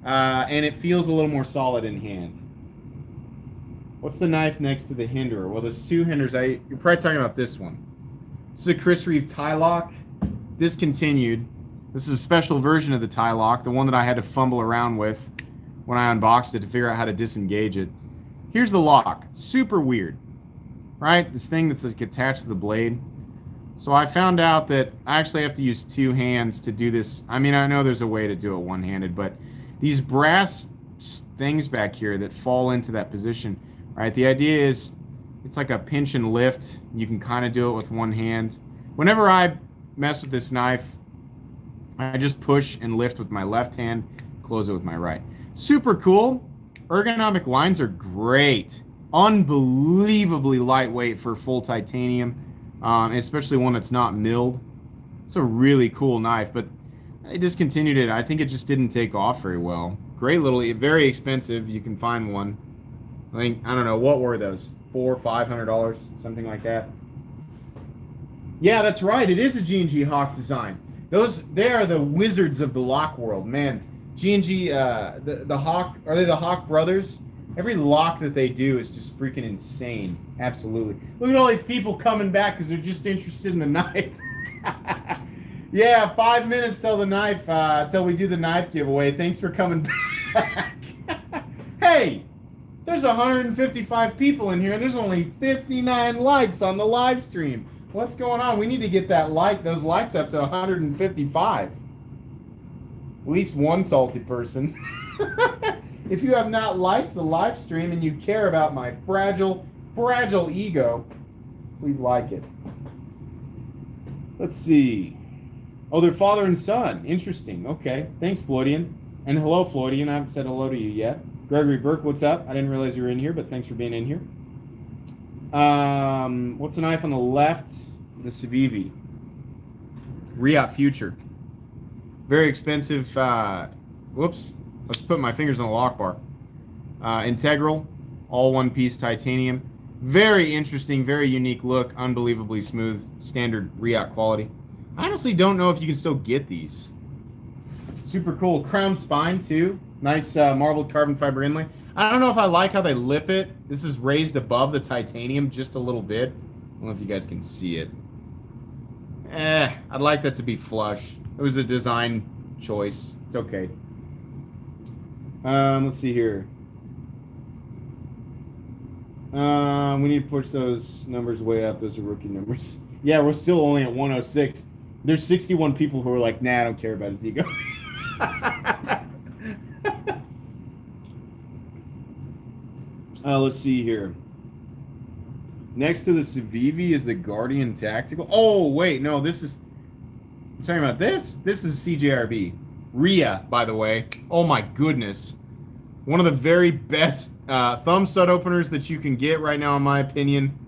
and it feels a little more solid in hand. What's the knife next to the Hinderer? Well, there's two Hinderers. You're probably talking about this one. This is a Chris Reeve tie lock, discontinued. This is a special version of the tie lock, the one that I had to fumble around with when I unboxed it to figure out how to disengage it. Here's the lock. Super weird, right? This thing that's like attached to the blade. So I found out that I actually have to use two hands to do this. I mean, I know there's a way to do it one-handed, but these brass things back here that fall into that position, right? The idea is it's like a pinch and lift. You can kind of do it with one hand. Whenever I mess with this knife, I just push and lift with my left hand, close it with my right. Super cool. Ergonomic lines are great. Unbelievably lightweight for full titanium, especially one that's not milled. It's a really cool knife, but I discontinued it. I think it just didn't take off very well. Great little, very expensive. You can find one. I don't know, what were those? $400, $500, something like that. Yeah, that's right. It is a G&G Hawk design. They are the wizards of the lock world, man. G&G, the Hawk, are they the Hawk brothers? Every lock that they do is just freaking insane. Absolutely. Look at all these people coming back because they're just interested in the knife. Yeah, 5 minutes till we do the knife giveaway. Thanks for coming back. Hey, there's 155 people in here, and there's only 59 likes on the live stream. What's going on? We need to get those likes up to 155. At least one salty person. If you have not liked the live stream and you care about my fragile ego, please like it. Let's see. Oh, they're father and son. Interesting. Okay. Thanks, Floydian. And hello, Floydian. I haven't said hello to you yet. Gregory Burke, what's up? I didn't realize you were in here, but thanks for being in here. What's the knife on the left? The Civivi. Riot Future. Very expensive. Whoops. Let's put my fingers on the lock bar. Integral, all one-piece titanium. Very interesting, very unique look. Unbelievably smooth, standard Riot quality. I honestly don't know if you can still get these. Super cool. Crown spine, too. Nice marbled carbon fiber inlay. I don't know if I like how they lip it. This is raised above the titanium just a little bit. I don't know if you guys can see it. I'd like that to be flush. It was a design choice. It's okay. Let's see here. We need to push those numbers way up. Those are rookie numbers. Yeah, we're still only at 106. There's 61 people who are like, nah, I don't care about his ego. Let's see here. Next to the Civivi is the Guardian Tactical. Oh, wait, no, this is... I'm talking about this? This is CJRB. Rhea, by the way. Oh, my goodness. One of the very best thumb stud openers that you can get right now, in my opinion.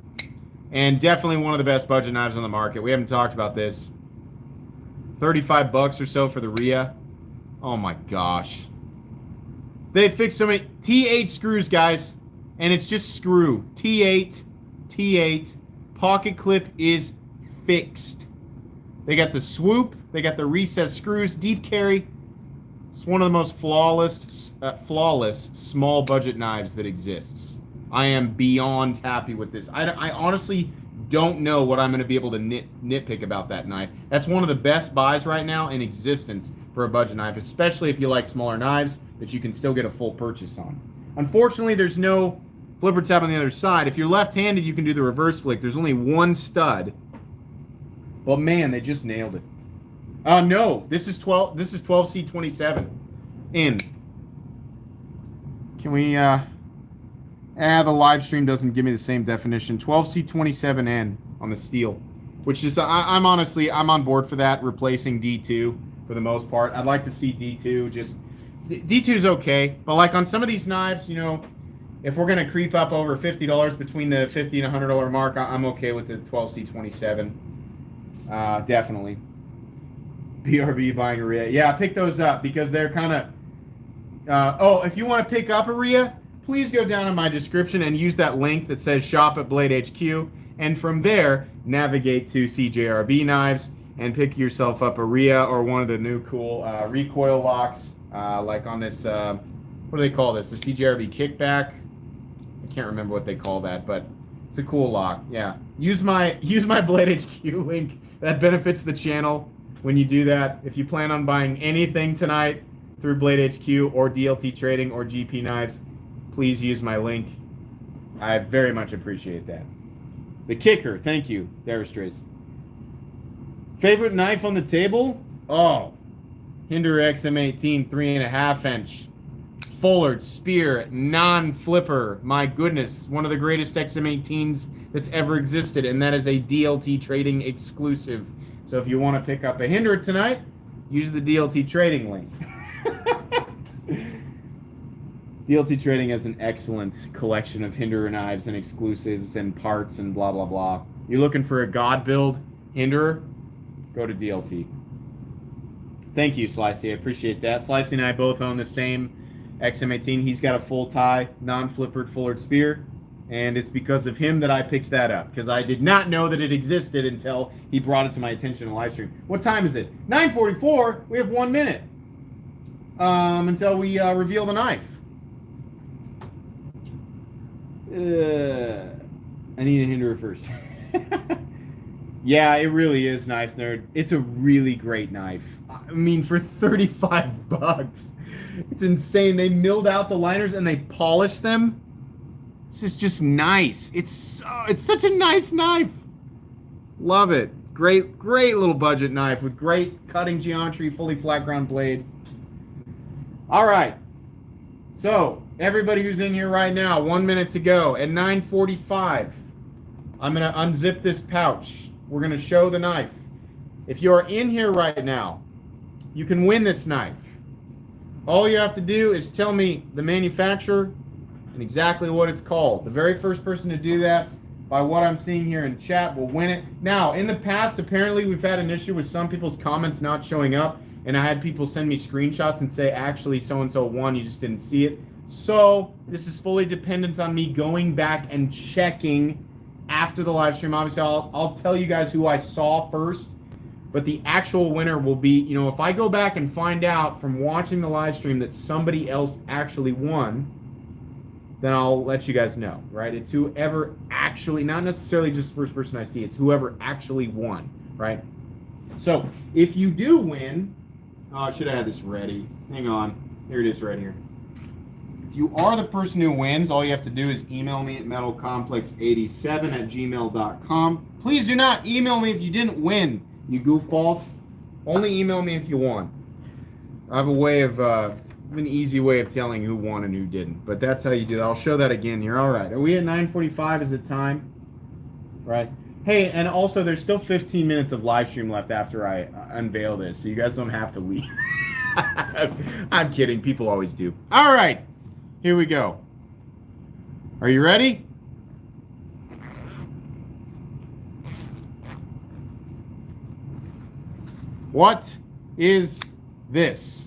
And definitely one of the best budget knives on the market. We haven't talked about this. 35 bucks or so for the Rhea. Oh, my gosh. They fixed so many... T8 screws, guys. And it's just screw. T8... T8 pocket clip is fixed. They got the swoop, they got the recessed screws, deep carry. It's one of the most flawless small budget knives that exists. I am beyond happy with this. I honestly don't know what I'm going to be able to nitpick about that knife. That's one of the best buys right now in existence for a budget knife, especially if you like smaller knives that you can still get a full purchase on. Unfortunately, there's no flipper tab on the other side. If you're left-handed, you can do the reverse flick. There's only one stud. But man, they just nailed it. No, this is 12C27 in. Can we the live stream doesn't give me the same definition. 12C27N on the steel, which is I'm honestly on board for that, replacing D2 for the most part. I'd like to see D2. Just D2 is okay, but like on some of these knives, you know, if we're going to creep up over $50 between the $50 and $100 mark, I'm okay with the 12C27. Definitely. BRB buying a Rhea. Yeah, pick those up because they're kind of... if you want to pick up a Rhea, please go down in my description and use that link that says Shop at Blade HQ. And from there, navigate to CJRB Knives and pick yourself up a Rhea or one of the new cool recoil locks. Like on this... what do they call this? The CJRB Kickback? I can't remember what they call that, but it's a cool lock. Yeah, use my Blade HQ link. That benefits the channel when you do that. If you plan on buying anything tonight through Blade HQ or DLT Trading or GP Knives, please use my link. I very much appreciate that. The kicker, thank you, Daristrace. Favorite knife on the table? Oh, Hinder XM18 3.5 inch. Fullard Spear non-flipper. My goodness, one of the greatest XM18s that's ever existed, and that is a DLT Trading exclusive. So if you want to pick up a Hinder tonight, use the DLT Trading link. DLT Trading has an excellent collection of Hinderer knives and exclusives and parts and blah, blah, blah. You're looking for a God build Hinderer? Go to DLT. Thank you, Slicey. I appreciate that. Slicey and I both own the same XM18. He's got a full tie, non-flippered Fullard Spear, and it's because of him that I picked that up, because I did not know that it existed until he brought it to my attention in a live stream. What time is it? 9:44. We have 1 minute until we reveal the knife. I need a Hinderer first. Yeah, it really is, Knife Nerd. It's a really great knife. I mean, for 35 bucks. It's insane. They milled out the liners and they polished them. This is just nice. It's such a nice knife. Love it. Great little budget knife with great cutting geometry, fully flat ground blade. All right. So, everybody who's in here right now, 1 minute to go. At 9:45, I'm going to unzip this pouch. We're going to show the knife. If you are in here right now, you can win this knife. All you have to do is tell me the manufacturer and exactly what it's called. The very first person to do that, by what I'm seeing here in chat, will win it. Now, in the past, apparently we've had an issue with some people's comments not showing up, and I had people send me screenshots and say, actually, so-and-so won, you just didn't see it. So this is fully dependent on me going back and checking after the live stream. Obviously, I'll tell you guys who I saw first, but the actual winner will be, you know, if I go back and find out from watching the live stream that somebody else actually won, then I'll let you guys know, right? It's whoever actually, not necessarily just the first person I see, it's whoever actually won, right? So if you do win, oh, I should have had this ready. Hang on. Here it is right here. If you are the person who wins, all you have to do is email me at metalcomplex87@gmail.com. Please do not email me if you didn't win, you goofballs. Only email me if you won. I have a way of, an easy way of telling who won and who didn't, but that's how you do that. I'll show that again here. All right. Are we at 9:45? Is it time? Right. Hey, and also there's still 15 minutes of live stream left after I unveil this, so you guys don't have to leave. I'm kidding. People always do. All right. Here we go. Are you ready? What is this?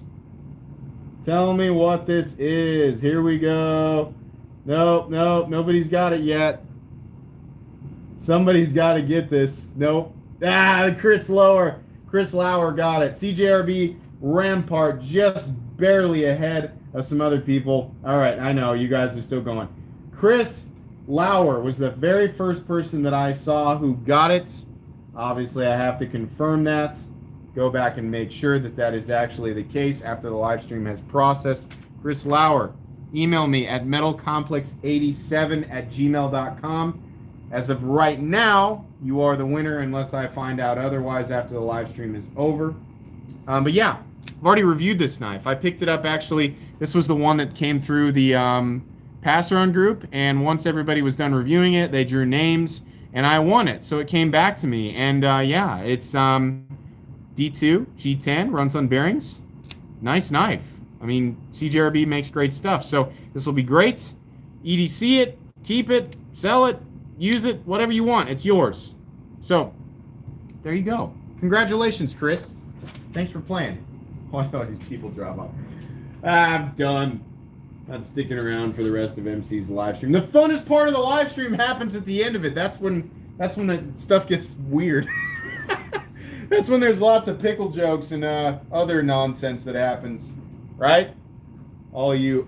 Tell me what this is. Here we go. Nope, nobody's got it yet. Somebody's got to get this. Nope. Chris Lauer got it. CJRB Rampart just barely ahead of some other people. All right, I know you guys are still going. Chris Lauer was the very first person that I saw who got it. Obviously, I have to confirm that. Go back and make sure that that is actually the case after the live stream has processed. Chris Lauer, email me at metalcomplex87@gmail.com. As of right now, you are the winner unless I find out otherwise after the live stream is over. But yeah, I've already reviewed this knife. I picked it up actually. This was the one that came through the Patron group, and once everybody was done reviewing it, they drew names, and I won it. So it came back to me, and yeah, it's D2 G10, runs on bearings. Nice knife. I mean, CJRB makes great stuff. So this will be great. EDC it, keep it, sell it, use it, whatever you want. It's yours. So there you go. Congratulations, Chris. Thanks for playing. Why do all these people drop off? I'm done. Not sticking around for the rest of MC's live stream. The funnest part of the live stream happens at the end of it. That's when the stuff gets weird. That's when there's lots of pickle jokes and other nonsense that happens, right? All you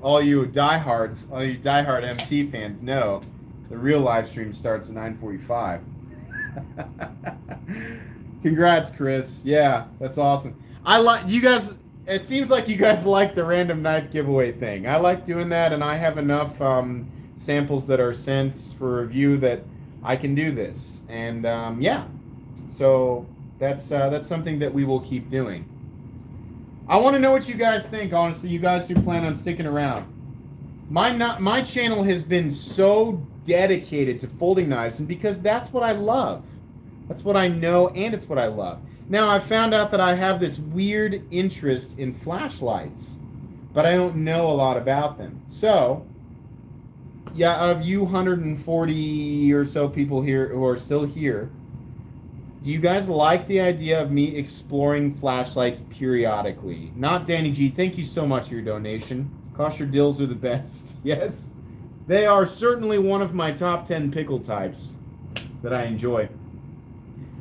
diehards, all you diehard MC fans know the real live stream starts at 9:45. Congrats, Chris. Yeah, that's awesome. I like you guys. It seems like you guys like the random knife giveaway thing. I like doing that, and I have enough samples that are sent for review that I can do this. And yeah, so. That's something that we will keep doing. I want to know what you guys think, honestly, you guys who plan on sticking around. My channel has been so dedicated to folding knives, and because that's what I love. That's what I know, and it's what I love. Now, I found out that I have this weird interest in flashlights, but I don't know a lot about them. So, yeah, of you 140 or so people here who are still here, do you guys like the idea of me exploring flashlights periodically? Not Danny G. Thank you so much for your donation. Kosher dills are the best. Yes, they are certainly one of my top 10 pickle types that I enjoy.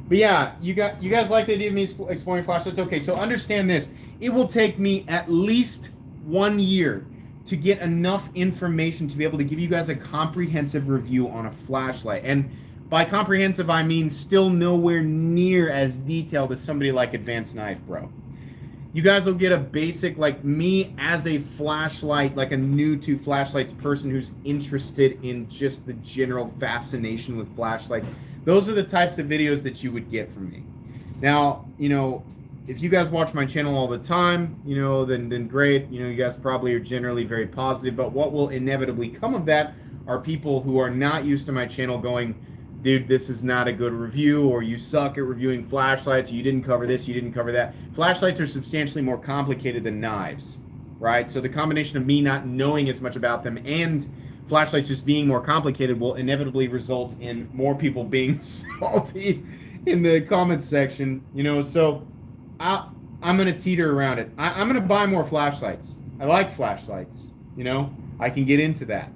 But yeah, you guys like the idea of me exploring flashlights? Okay, so understand this. It will take me at least 1 year to get enough information to be able to give you guys a comprehensive review on a flashlight. And by comprehensive, I mean still nowhere near as detailed as somebody like Advanced Knife Bro. You guys will get a basic, like me as a flashlight, like a new to flashlights person who's interested in just the general fascination with flashlights. Those are the types of videos that you would get from me. Now, you know, if you guys watch my channel all the time, you know, then great. You know, you guys probably are generally very positive, but what will inevitably come of that are people who are not used to my channel going, dude, this is not a good review, or you suck at reviewing flashlights, or you didn't cover this, you didn't cover that. Flashlights are substantially more complicated than knives, right? So the combination of me not knowing as much about them and flashlights just being more complicated will inevitably result in more people being salty in the comments section, you know. So I'm gonna teeter around it. I'm gonna buy more flashlights. I like flashlights, you know. I can get into that.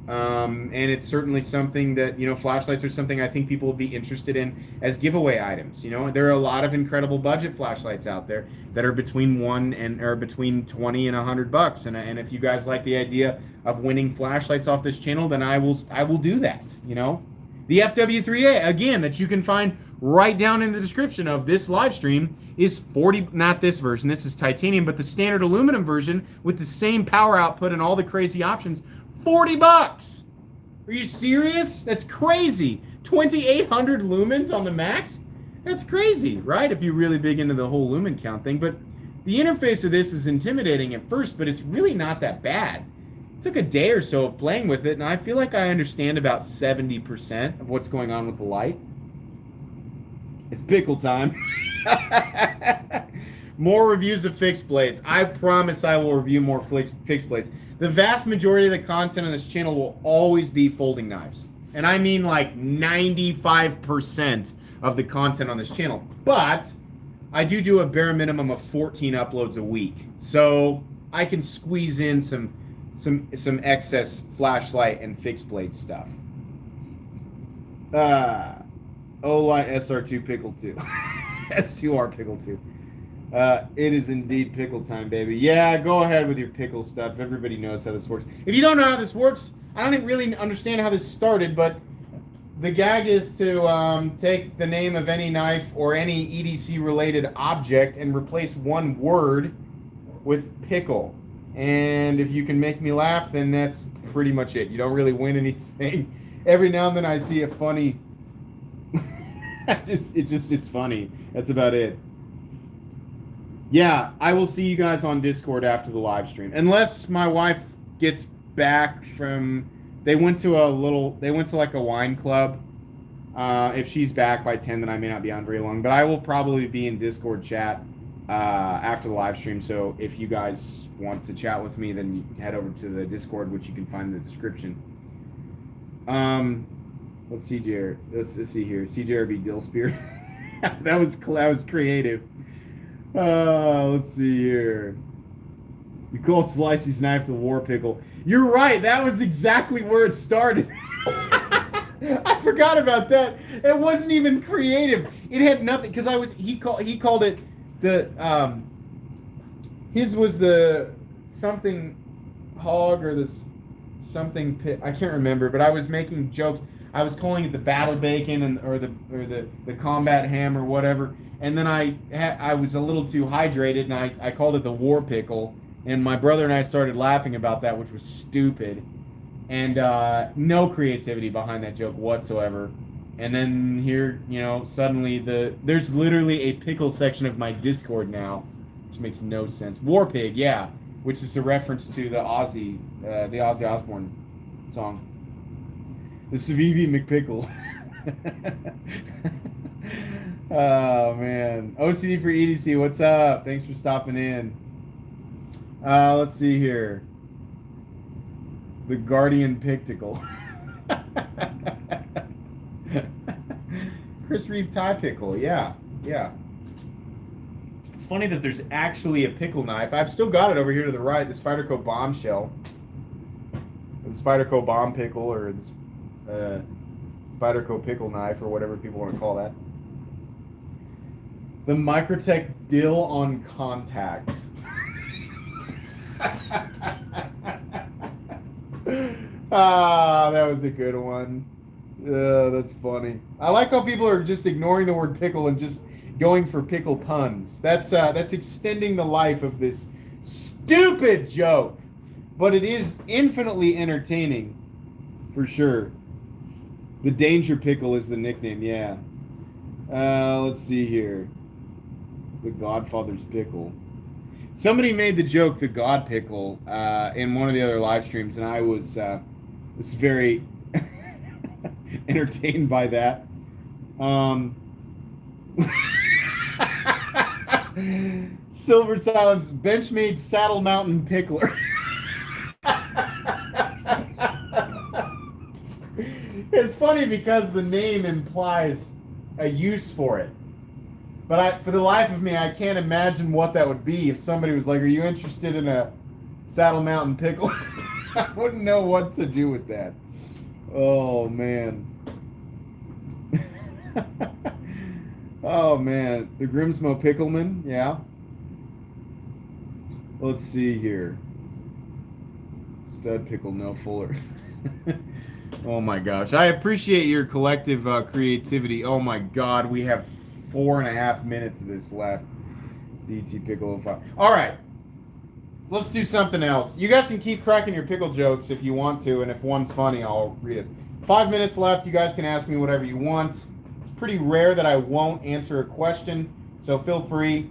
And it's certainly something that, you know, flashlights are something I think people will be interested in as giveaway items. You know, there are a lot of incredible budget flashlights out there that are between between 20 and $100. And if you guys like the idea of winning flashlights off this channel, then I will do that. You know, the FW3A again that you can find right down in the description of this live stream is 40, not this version, this is titanium, but the standard aluminum version with the same power output and all the crazy options, $40. Are you serious? That's crazy. 2,800 lumens on the max? That's crazy, right? If you're really big into the whole lumen count thing. But the interface of this is intimidating at first, but it's really not that bad. It took a day or so of playing with it, and I feel like I understand about 70% of what's going on with the light. It's pickle time. More reviews of fixed blades. I promise I will review more fixed blades. The vast majority of the content on this channel will always be folding knives. And I mean like 95% of the content on this channel. But I do a bare minimum of 14 uploads a week. So I can squeeze in some excess flashlight and fixed blade stuff. Olight SR2 Pickle 2. S2R Pickle 2. It is indeed pickle time, baby. Yeah, go ahead with your pickle stuff. Everybody knows how this works. If you don't know how this works, I don't really understand how this started, but the gag is to take the name of any knife or any EDC-related object and replace one word with pickle. And if you can make me laugh, then that's pretty much it. You don't really win anything. Every now and then I see a funny... it's funny. That's about it. Yeah, I will see you guys on Discord after the live stream. Unless my wife gets back from... They went to like a wine club. If she's back by 10, then I may not be on very long. But I will probably be in Discord chat after the live stream. So if you guys want to chat with me, then you can head over to the Discord, which you can find in the description. Let's see, Jared. Let's see here. CJRB Dillspear. that was creative. Let's see here. You called Slicey's knife the war pickle. You're right. That was exactly where it started. I forgot about that. It wasn't even creative. It had nothing because he called it the his was the something hog or the something pit. I can't remember, but I was making jokes. I was calling it the battle bacon or the combat ham or whatever. And then I was a little too hydrated, and I called it the war pickle. And my brother and I started laughing about that, which was stupid. And no creativity behind that joke whatsoever. And then here, you know, suddenly there's literally a pickle section of my Discord now, which makes no sense. War pig, yeah, which is a reference to the Ozzy Osbourne song. The Savivi McPickle. Oh, man. OCD for EDC, what's up? Thanks for stopping in. Let's see here. The Guardian Picticle. Chris Reeve Tie Pickle, yeah. It's funny that there's actually a pickle knife. I've still got it over here to the right, the Spyderco Bombshell. The Spyderco Bomb Pickle, or the Spyderco Pickle Knife, or whatever people want to call that. The Microtech Dill on Contact. That was a good one. That's funny. I like how people are just ignoring the word pickle and just going for pickle puns. That's extending the life of this stupid joke. But it is infinitely entertaining, for sure. The Danger Pickle is the nickname, yeah. Let's see here. The Godfather's Pickle. Somebody made the joke, the God Pickle, in one of the other live streams, and I was very entertained by that. Silver Silence, Benchmade Saddle Mountain Pickler. It's funny because the name implies a use for it. But for the life of me, I can't imagine what that would be if somebody was like, "Are you interested in a Saddle Mountain pickle?" I wouldn't know what to do with that. Oh man. Oh man, the Grimsmo Pickleman, yeah. Let's see here. Stud pickle, no fuller. Oh my gosh, I appreciate your collective creativity. Oh my God, we have 4.5 minutes of this left. ZT Pickle 05. All right, let's do something else. You guys can keep cracking your pickle jokes if you want to, and if one's funny, I'll read it. 5 minutes left. You guys can ask me whatever you want. It's pretty rare that I won't answer a question, so feel free.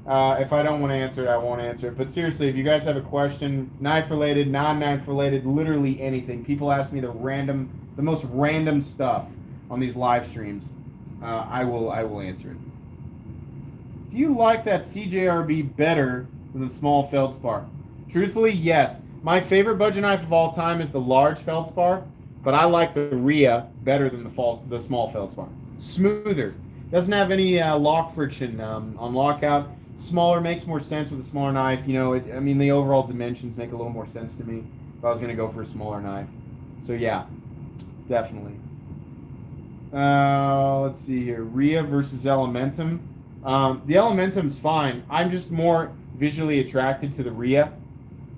If I don't want to answer it, I won't answer it. But seriously, if you guys have a question, knife related, non-knife related, literally anything. People ask me the most random stuff on these live streams. I will answer it. Do you like that CJRB better than the small feldspar? Truthfully, yes. My favorite budget knife of all time is the large feldspar, but I like the Rhea better than the small feldspar. Smoother. Doesn't have any lock friction on lockout. Smaller makes more sense with a smaller knife. You know, I mean, the overall dimensions make a little more sense to me if I was going to go for a smaller knife. So yeah, definitely. Let's see here. Rhea versus Elementum. The Elementum's fine. I'm just more visually attracted to the Rhea.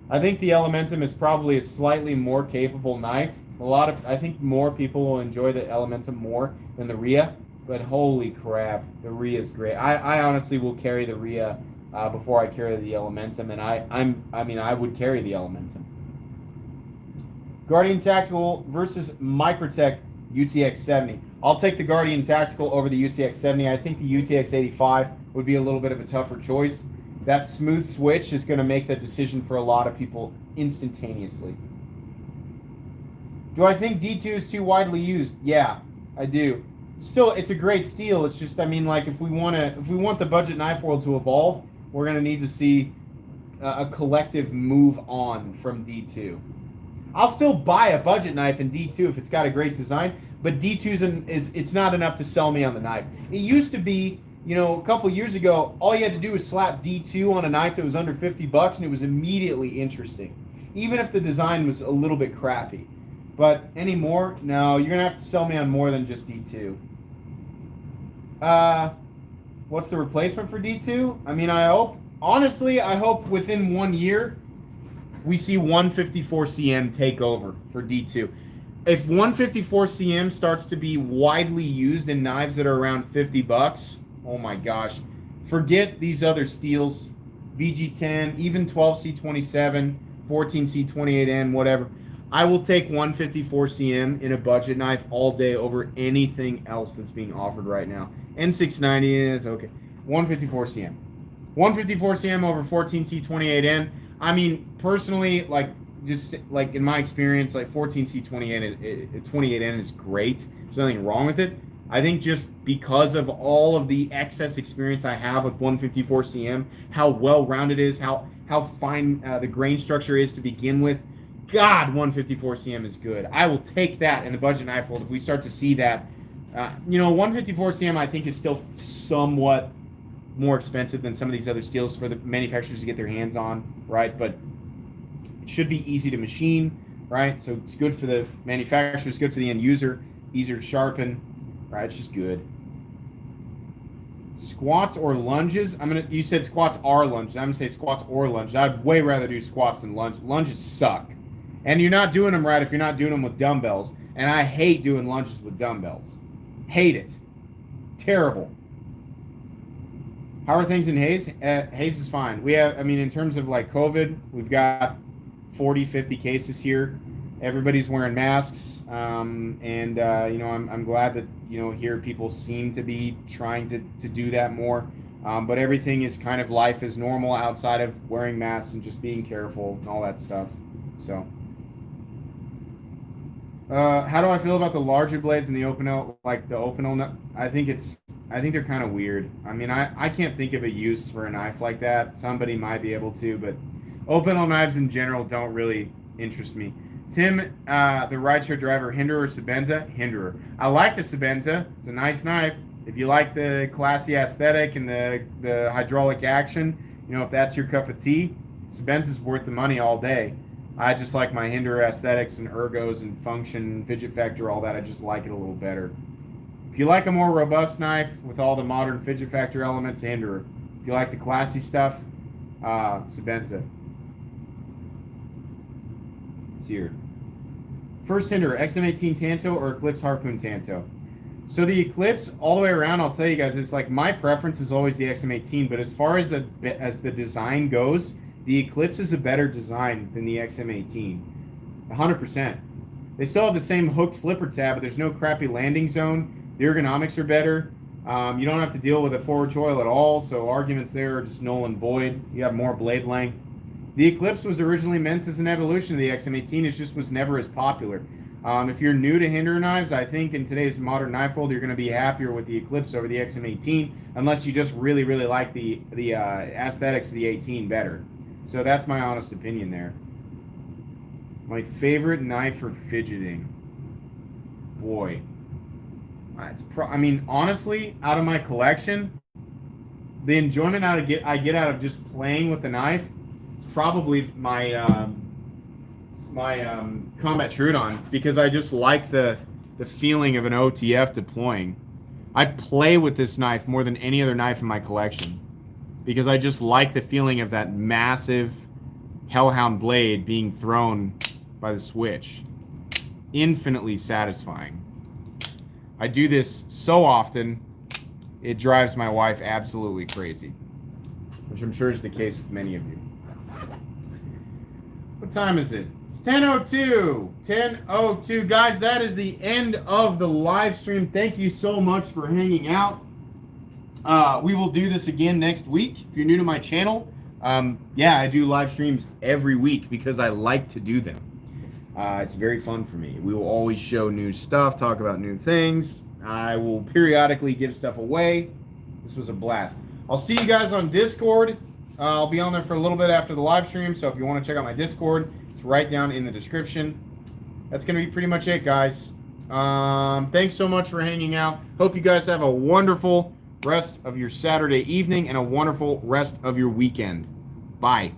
I think the Elementum is probably a slightly more capable knife. I think more people will enjoy the Elementum more than the Rhea. But holy crap, the Rhea is great. I honestly will carry the Rhea before I carry the Elementum, and I would carry the Elementum. Guardian Tactical versus Microtech UTX 70. I'll take the Guardian Tactical over the UTX 70. I think the UTX 85 would be a little bit of a tougher choice. That smooth switch is going to make that decision for a lot of people instantaneously. Do I think D2 is too widely used? Yeah, I do. Still, it's a great steel. It's just, I mean, like, if we want the budget knife world to evolve, we're going to need to see a collective move on from D2. I'll still buy a budget knife in D2 if it's got a great design, but D2 it's not enough to sell me on the knife. It used to be, you know, a couple years ago, all you had to do was slap D2 on a knife that was under $50, and it was immediately interesting, even if the design was a little bit crappy. But anymore, no, you're going to have to sell me on more than just D2. What's the replacement for D2? I mean, I hope within 1 year we see 154CM take over for D2. If 154CM starts to be widely used in knives that are around $50, oh my gosh, forget these other steels, VG10, even 12C27, 14C28N, whatever. I will take 154CM in a budget knife all day over anything else that's being offered right now. N690 is okay. 154CM. 154CM over 14C28N. I mean, personally, like, just like in my experience, like 14C28N is great. There's nothing wrong with it. I think just because of all of the excess experience I have with 154CM, how well-rounded it is, how fine the grain structure is to begin with, God, 154CM is good. I will take that in the budget knife world if we start to see that. 154CM I think is still somewhat more expensive than some of these other steels for the manufacturers to get their hands on, right? But it should be easy to machine, right? So it's good for the manufacturer, it's good for the end user, easier to sharpen, right? It's just good. Squats or lunges? You said squats are lunges. I'm gonna say squats or lunges. I'd way rather do squats than lunges. Lunges suck. And you're not doing them right if you're not doing them with dumbbells. And I hate doing lunges with dumbbells. Hate it. Terrible. How are things in Hayes? Hayes is fine. We have, in terms of like COVID, we've got 40, 50 cases here. Everybody's wearing masks. I'm glad that, here people seem to be trying to do that more. But everything is kind of life as normal outside of wearing masks and just being careful and all that stuff. So. How do I feel about the larger blades and the open L, like the open L? I think they're kind of weird. I can't think of a use for a knife like that. Somebody might be able to, but open L knives in general don't really interest me. Tim, the rideshare driver, Hinderer or Sebenza? Hinderer. I like the Sebenza. It's a nice knife. If you like the classy aesthetic and the hydraulic action, you know, if that's your cup of tea, Sebenza's worth the money all day. I just like my Hinderer aesthetics and ergos and function, fidget factor, all that. I just like it a little better. If you like a more robust knife with all the modern fidget factor elements, Hinderer. If you like the classy stuff, Sebenza. It's here. First Hinderer, XM18 Tanto or Eclipse Harpoon Tanto? So the Eclipse, all the way around, I'll tell you guys, it's like my preference is always the XM18, but as far as the design goes, the Eclipse is a better design than the XM18. 100%. They still have the same hooked flipper tab, but there's no crappy landing zone. The ergonomics are better. You don't have to deal with a forward choil at all, so arguments there are just null and void. You have more blade length. The Eclipse was originally meant as an evolution of the XM18. It just was never as popular. If you're new to Hinderer knives, I think in today's modern knife world, you're going to be happier with the Eclipse over the XM18, unless you just really, really like the aesthetics of the 18 better. So that's my honest opinion there. My favorite knife for fidgeting. Boy. I mean, honestly, out of my collection, the enjoyment I get out of just playing with the knife, it's probably my Combat Trudon, because I just like the feeling of an OTF deploying. I play with this knife more than any other knife in my collection because I just like the feeling of that massive Hellhound blade being thrown by the switch. Infinitely satisfying. I do this so often, it drives my wife absolutely crazy, which I'm sure is the case with many of you. What time is it? It's 10:02. 10:02. Guys, that is the end of the live stream. Thank you so much for hanging out. We will do this again next week. If you're new to my channel, yeah, I do live streams every week because I like to do them. It's very fun for me. We will always show new stuff, talk about new things. I will periodically give stuff away. This was a blast. I'll see you guys on Discord. I'll be on there for a little bit after the live stream, so if you want to check out my Discord, it's right down in the description. That's going to be pretty much it, guys. Thanks so much for hanging out. Hope you guys have a wonderful rest of your Saturday evening and a wonderful rest of your weekend. Bye.